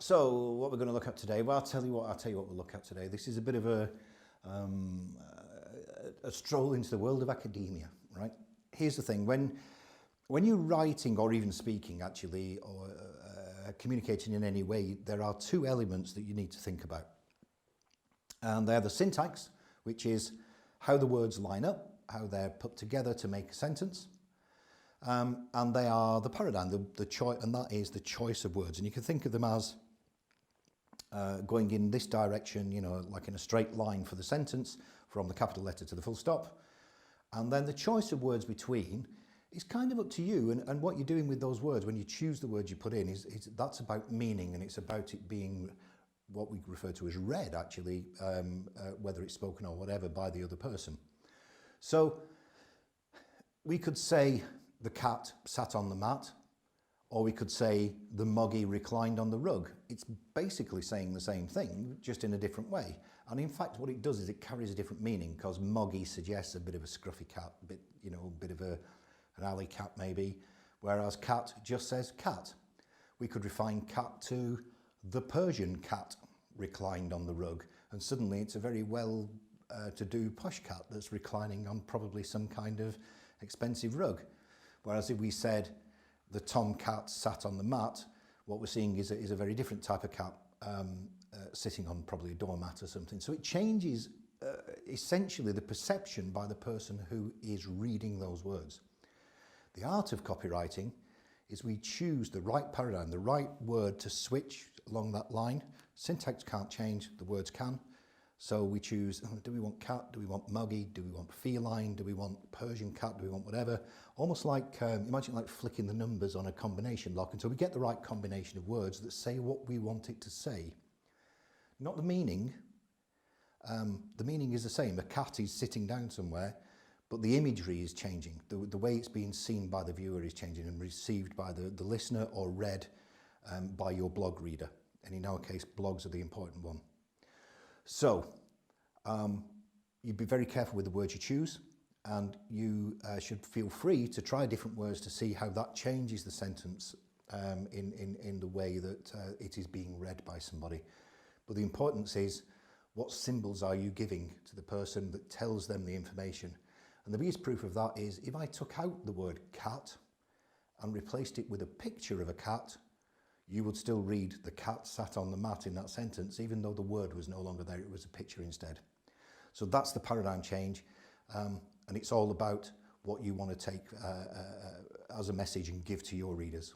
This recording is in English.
So what we're going to look at today, well, I'll tell you what we'll look at today. This is a bit of a stroll into the world of academia, right? Here's the thing, when you're writing or even speaking actually, or communicating in any way, there are two elements that you need to think about. And they're the syntax, which is how the words line up, how they're put together to make a sentence. And they are the paradigm, the choice, and that is the choice of words. And you can think of them as going in this direction, you know, like in a straight line for the sentence, from the capital letter to the full stop. And then the choice of words between is kind of up to you. And what you're doing with those words, when you choose the words you put in, that's about meaning, and it's about it being what we refer to as read, actually, whether it's spoken or whatever, by the other person. So we could say the cat sat on the mat, or we could say the moggy reclined on the rug. It's basically saying the same thing, just in a different way. And in fact, what it does is it carries a different meaning, because moggy suggests a bit of a scruffy cat, a bit of an alley cat maybe, whereas cat just says cat. We could refine cat to the Persian cat reclined on the rug, and suddenly it's a very well-to-do posh cat that's reclining on probably some kind of expensive rug. Whereas if we said the tomcat sat on the mat, what we're seeing is a very different type of cat sitting on probably a doormat or something. So it changes essentially the perception by the person who is reading those words. The art of copywriting is we choose the right paradigm, the right word to switch along that line. Syntax can't change, the words can. So we choose, do we want cat, do we want moggy, do we want feline, do we want Persian cat, do we want whatever? Almost like, imagine like flicking the numbers on a combination lock until we get the right combination of words that say what we want it to say. Not the meaning. The meaning is the same. A cat is sitting down somewhere, but the imagery is changing. The way it's being seen by the viewer is changing and received by the listener, or read by your blog reader. And in our case, blogs are the important one. So you'd be very careful with the words you choose, and you should feel free to try different words to see how that changes the sentence in the way that it is being read by somebody. But the importance is, what symbols are you giving to the person that tells them the information? And the biggest proof of that is if I took out the word cat and replaced it with a picture of a cat, you would still read the cat sat on the mat in that sentence, even though the word was no longer there, it was a picture instead. So that's the paradigm change, and it's all about what you want to take as a message and give to your readers.